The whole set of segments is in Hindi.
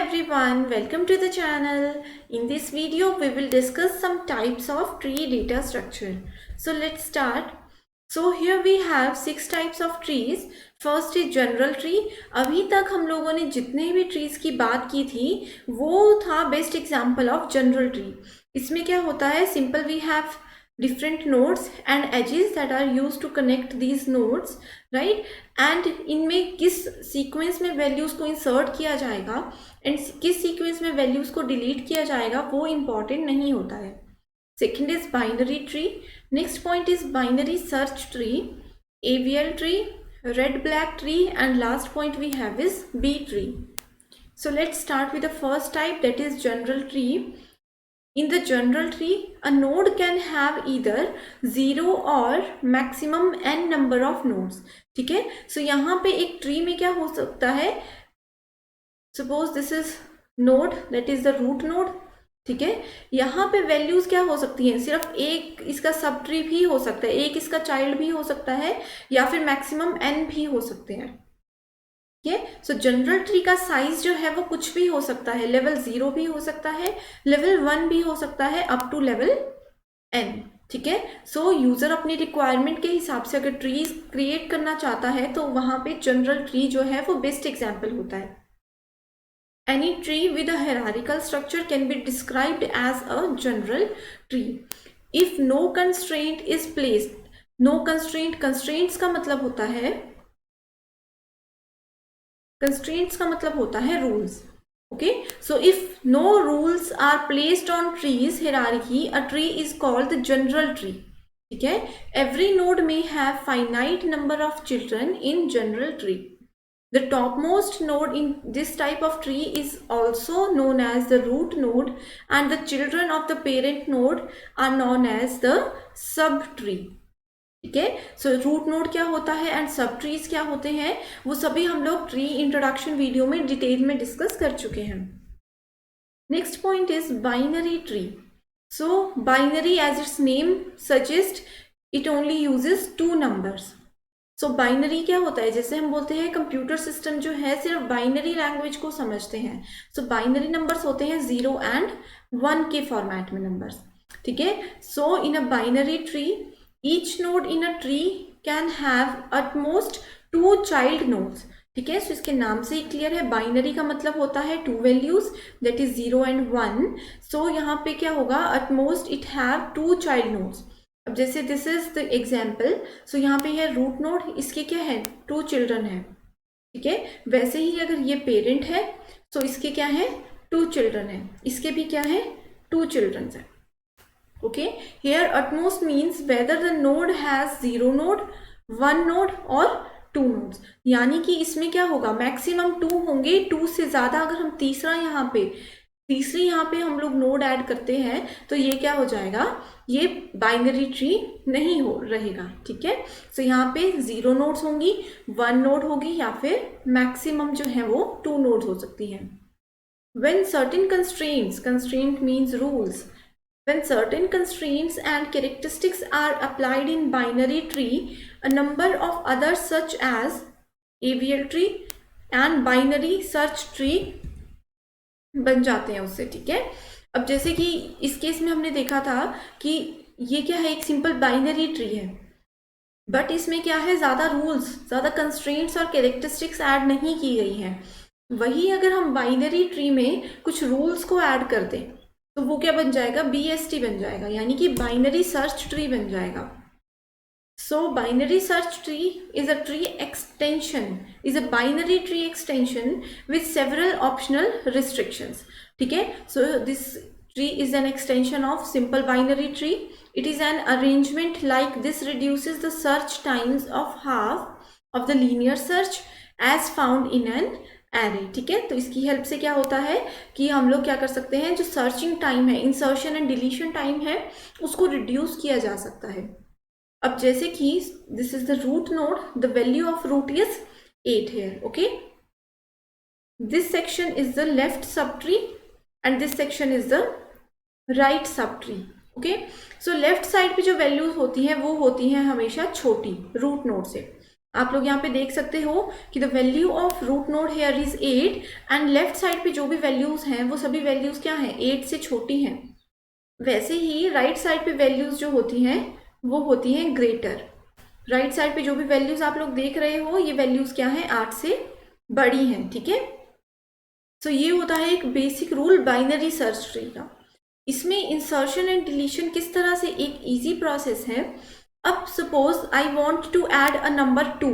everyone, welcome to the channel. In this video, we will discuss some types of tree data structure. So let's start. So here we have 6 types of trees. First is general tree. अभी तक हम लोगों ने जितने भी trees की बात की थी वो था best example of general tree. इसमें क्या होता है, simple we have different nodes and edges that are used to connect these nodes, right? And इनमें किस सीक्वेंस में वैल्यूज को इंसर्ट किया जाएगा एंड किस सीक्वेंस में वैल्यूज को डिलीट किया जाएगा वो इम्पॉर्टेंट नहीं होता है. Second is binary tree. Next point is binary search tree, AVL tree, red black tree, and last point we have is B tree. So let's start with the first type, that is general tree. In the general tree, a node can have either 0 or maximum n number of nodes. ठीक है, so यहाँ पे एक ट्री में क्या हो सकता है, suppose this is node, that is the root node. ठीक है, यहाँ पे वैल्यूज क्या हो सकती हैं, सिर्फ एक इसका सब ट्री भी हो सकता है, एक इसका चाइल्ड भी हो सकता है, या फिर मैक्सिमम n भी हो सकते हैं. ठीक है, सो जनरल ट्री का साइज जो है वो कुछ भी हो सकता है, लेवल 0 भी हो सकता है, लेवल 1 भी हो सकता है, अप टू लेवल n. ठीक है, सो यूजर अपनी रिक्वायरमेंट के हिसाब से अगर ट्री क्रिएट करना चाहता है तो वहां पे जनरल ट्री जो है वो बेस्ट एग्जाम्पल होता है. Any tree with a hierarchical structure can be described as a general tree if no constraint is placed. No constraint, constraints का मतलब होता है, कंस्ट्रेंट्स का मतलब होता है rules. Okay, so if no rules are placed on trees hierarchy, a tree is called the general tree. ठीक है, एवरी नोड में have finite number of children in general tree. The topmost node in this type of tree is also known as the root node, and the children of the parent node are known as the subtree. ठीक है, सो रूट नोड क्या होता है एंड सब ट्रीज क्या होते हैं वो सभी हम लोग ट्री इंट्रोडक्शन वीडियो में डिटेल में डिस्कस कर चुके हैं. Next point is binary tree. So binary as its name suggest, it only uses 2 numbers. So binary क्या होता है, जैसे हम बोलते हैं कंप्यूटर सिस्टम जो है सिर्फ बाइनरी लैंग्वेज को समझते हैं. सो बाइनरी नंबर्स होते हैं 0 and 1 के फॉर्मेट में नंबर्स. ठीक है, so in a binary tree each node in a tree can have at most 2 child nodes. ठीक है, सो इसके नाम से ही क्लियर है, बाइनरी का मतलब होता है 2 वैल्यूज, दैट इज 0 and 1. सो यहाँ पे क्या होगा, at most it have 2 child nodes. अब जैसे दिस इज द एग्जाम्पल, सो यहाँ पे है रूट नोड, इसके क्या है 2 चिल्ड्रन है. ठीक है, वैसे ही अगर ये पेरेंट है तो इसके क्या है 2 चिल्ड्रन है, इसके भी क्या है 2 चिल्ड्रन है. Okay, here utmost means whether the node has 0 node, 1 node or 2 nodes. यानी कि इसमें क्या होगा, मैक्सिमम 2 होंगे, 2 से ज्यादा अगर हम तीसरी यहाँ पे हम लोग नोड ऐड करते हैं तो ये क्या हो जाएगा, ये बाइनरी ट्री नहीं हो रहेगा. ठीक है, सो यहाँ पे 0 नोड्स होंगी, 1 नोड होगी, या फिर मैक्सिमम जो है वो 2 नोड्स हो सकती है. When certain constraints, constraint means rules, when certain constraints and characteristics are applied in binary tree, a number of others such as AVL tree and binary search tree बन जाते हैं उससे. ठीक है, अब जैसे कि इस केस में हमने देखा था कि ये क्या है, एक सिंपल बाइनरी ट्री है, बट इसमें क्या है, ज्यादा रूल्स, ज्यादा कंस्ट्रेंट्स और कैरेक्टरिस्टिक्स ऐड नहीं की गई हैं. वही अगर हम बाइनरी ट्री में कुछ रूल्स को ऐड कर दें तो वो क्या बन जाएगा, BST बन जाएगा, यानी कि बाइनरी सर्च ट्री बन जाएगा. So binary search tree is a tree extension, is a binary tree extension with several optional restrictions. ठीक है, so this tree is an extension of simple binary tree. It is an arrangement like this reduces the search times of half of the linear search as found in an array. ठीक है, तो इसकी हेल्प से क्या होता है कि हम लोग क्या कर सकते हैं, जो सर्चिंग टाइम है, इंसर्शन एंड डिलीशन टाइम है, उसको रिड्यूस किया जा सकता है. अब जैसे कि this is the root node, the value of root is 8 here. Okay, this section is the left sub tree and this section is the right sub tree. Okay, so left side पे जो वैल्यूज होती हैं वो होती हैं हमेशा छोटी रूट नोड से, आप लोग यहाँ पे देख सकते हो कि the value of root node here is 8 and left side पे जो भी वैल्यूज हैं वो सभी वैल्यूज क्या हैं, 8 से छोटी हैं। वैसे ही राइट साइड पे वैल्यूज जो होती हैं वो होती हैं ग्रेटर। राइट साइड पे जो भी वैल्यूज आप लोग देख रहे हो ये वैल्यूज क्या हैं, 8 से बड़ी हैं, ठीक है। सो ये होता है एक basic rule binary search tree का। इसमें इंसर्शन एंड डिलीशन किस तरह से एक इजी प्रोसेस है। अब suppose I want to add a number 2।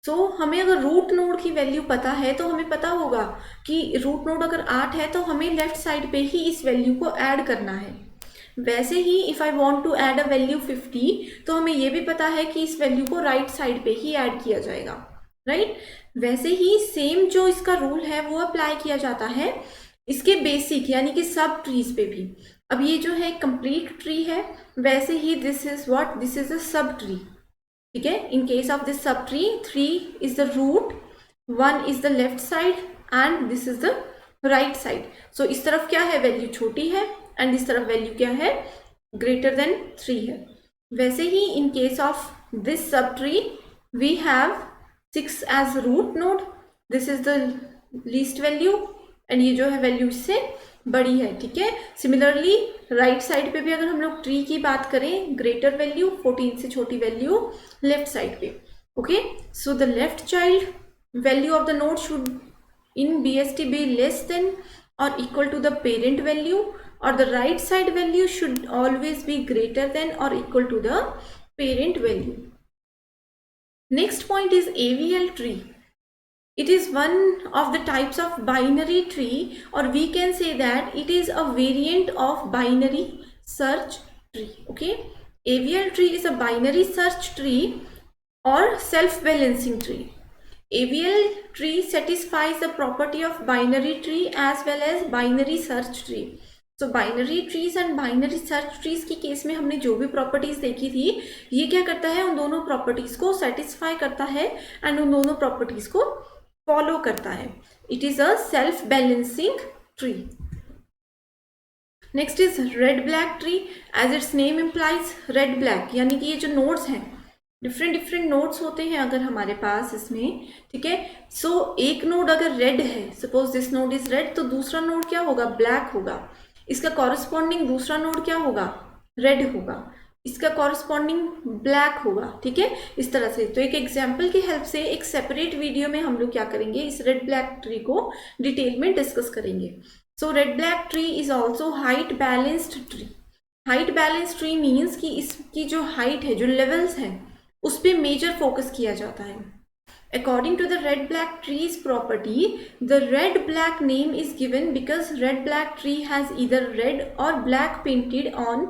So हमें अगर रूट नोड की वैल्यू पता है तो हमें पता होगा कि रूट नोड अगर 8 है तो हमें लेफ्ट साइड पे ही इस वैल्यू को ऐड करना है। वैसे ही if I want to add a value 50 तो हमें ये भी पता है कि इस वैल्यू को राइट साइड पे ही ऐड किया जाएगा, राइट। वैसे ही सेम जो इसका रूल है वो अप्लाई किया जाता है इसके बेसिक यानी कि सब ट्रीज पे भी। अब ये जो है कंप्लीट ट्री है, वैसे ही दिस इज अ सब ट्री, ठीक है। In case of this sub tree 3 is the root, 1 is the left side and this is the right side. So इस तरफ क्या है, वैल्यू छोटी है एंड इस तरफ वैल्यू क्या है, ग्रेटर देन 3 है। वैसे ही in case of this sub tree we have 6 as root node, this is the least value and ये जो है वैल्यू इससे बड़ी है, ठीक है। सिमिलरली राइट साइड पे भी अगर हम लोग ट्री की बात करें, ग्रेटर वैल्यू, 14 से छोटी वैल्यू लेफ्ट साइड पे, okay. So the left child value of the node should in BST be less than or equal to the parent value, or the right side value should always be greater than or equal to the parent value. Next point is AVL tree. It is one of the types of binary tree, or we can say that it is a variant of binary search tree, okay. AVL tree is a binary search tree or self-balancing tree. AVL tree satisfies the property of binary tree as well as binary search tree. So binary trees and binary search trees की केस में हमने जो भी प्रॉपर्टीज देखी थी, ये क्या करता है, उन दोनों प्रॉपर्टीज को सेटिस्फाई करता है एंड उन दोनों प्रॉपर्टीज को फॉलो करता है। It is a self balancing tree. Next is red black tree. As its name implies red black, यानी कि ये जो नोड्स हैं, डिफरेंट नोड्स होते हैं अगर हमारे पास इसमें, ठीक है। सो एक नोड अगर रेड है, suppose this node is red, तो दूसरा नोड क्या होगा, ब्लैक होगा। इसका कॉरस्पॉन्डिंग दूसरा नोड क्या होगा, रेड होगा। इसका कॉरस्पॉन्डिंग ब्लैक होगा, ठीक है, इस तरह से। तो एक एग्जाम्पल की हेल्प से एक सेपरेट वीडियो में हम लोग क्या करेंगे, इस रेड ब्लैक ट्री को डिटेल में डिस्कस करेंगे। So red black tree is also height balanced tree. Height balanced tree means कि इसकी जो हाइट है, जो लेवल्स हैं, उस पर मेजर फोकस किया जाता है। According to the red black tree's property, the red black name is given because red black tree has either red or black painted on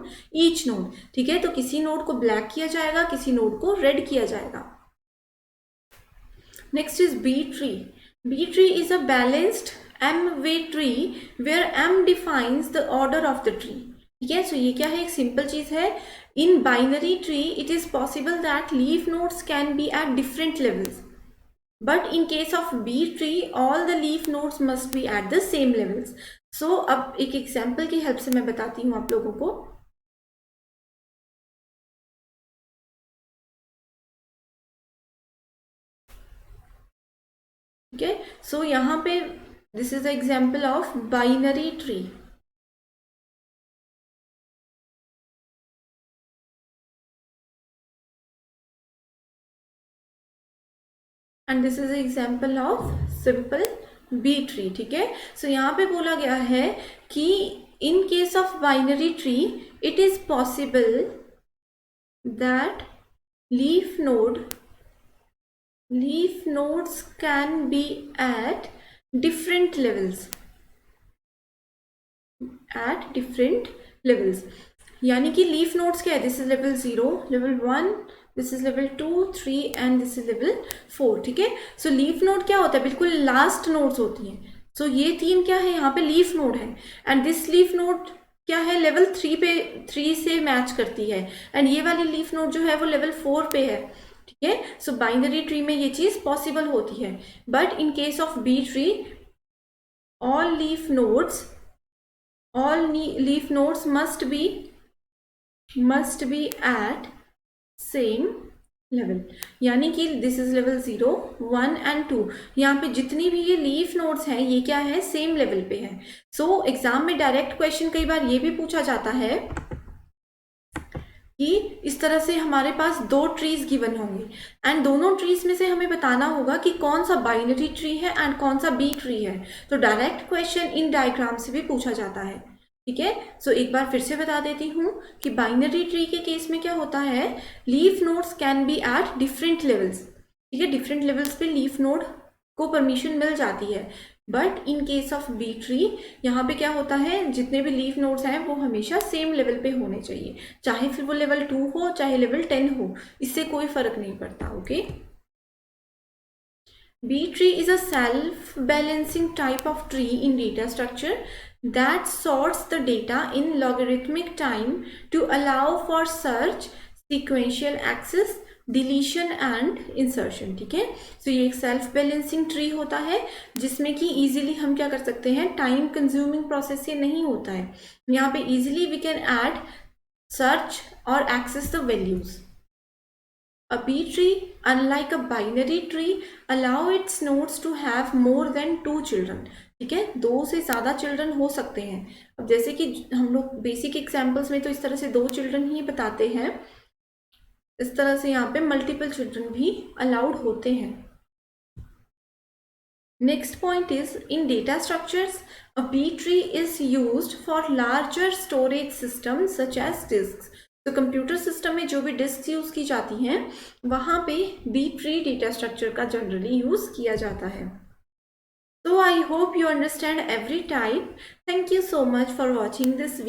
each node, ठीक है। तो किसी नोड को ब्लैक किया जाएगा, किसी नोड को रेड किया जाएगा। Next is B tree. B tree is a balanced M-way tree where M defines the order of the tree, ठीक है। सो ये क्या है, एक सिंपल चीज है। In binary tree it is possible that leaf nodes can be at different levels, but in case of B tree all the leaf nodes must be at the same levels. So अब एक एग्जाम्पल की हेल्प से मैं बताती हूँ आप लोगों को। ठीक है, सो यहाँ पे this is the example of binary tree. And this is example of simple B tree, ठीक है। सो यहाँ पे बोला गया है कि in case of binary tree it is possible that leaf nodes can be at different levels, यानी कि लीफ नोड्स क्या है, this is level 0, level 1, this is level 2, 3 and this is level 4, ठीक है। सो लीफ नोड क्या होता है, बिल्कुल लास्ट नोड्स होती हैं। सो ये तीन क्या है, यहाँ पे लीफ नोड है एंड दिस लीफ नोड क्या है, लेवल 3 पे 3 से मैच करती है एंड ये वाली लीफ नोड जो है वो लेवल 4 पे है, ठीक है। सो बाइनरी ट्री में ये चीज पॉसिबल होती है, but in case of B tree all leaf nodes must be at same level, यानी कि दिस इज लेवल 0, 1 एंड 2। यहाँ पे जितनी भी ये लीफ नोड्स हैं ये क्या है, सेम लेवल पे है। सो एग्जाम में डायरेक्ट क्वेश्चन कई बार ये भी पूछा जाता है कि इस तरह से हमारे पास दो ट्रीज गिवन होंगे एंड दोनों ट्रीज में से हमें बताना होगा कि कौन सा बाइनरी ट्री है एंड कौन सा बी ट्री है। तो डायरेक्ट क्वेश्चन इन डायग्राम से भी पूछा जाता है, ठीक है। सो एक बार फिर से बता देती हूँ कि बाइनरी ट्री के केस में क्या होता है, leaf nodes can be at different levels, ठीक है। डिफरेंट लेवल्स पे लीफ नोड को परमिशन मिल जाती है। But in case of B tree यहाँ पे क्या होता है, जितने भी लीफ नोड्स हैं वो हमेशा सेम लेवल पे होने चाहिए, चाहे फिर वो लेवल 2 हो चाहे लेवल 10 हो, इससे कोई फर्क नहीं पड़ता, okay. B tree is a self-balancing type of tree in data structure that sorts the data in logarithmic time to allow for search, sequential access, deletion and insertion, ठीक है। सो ये एक सेल्फ बैलेंसिंग ट्री होता है जिसमें कि इजीली हम क्या कर सकते हैं, टाइम कंज्यूमिंग प्रोसेस ये नहीं होता है। यहाँ पे easily we can add, search और access the values. A B tree, unlike a binary tree, allow its nodes to have more than 2 children, ठीक है। 2 से ज़्यादा चिल्ड्रन हो सकते हैं। अब जैसे कि हम लोग बेसिक एग्जाम्पल्स में तो इस तरह से 2 चिल्ड्रन ही बताते हैं, इस तरह से यहाँ पे मल्टीपल चिल्ड्रन भी अलाउड होते हैं। Next point is in data structures a B tree is used for larger storage system such as disk. तो कंप्यूटर सिस्टम में जो भी डिस्क यूज की जाती हैं वहाँ पे बी ट्री डेटा स्ट्रक्चर का जनरली यूज किया जाता है। So I hope you understand every type. Thank you so much for watching this video.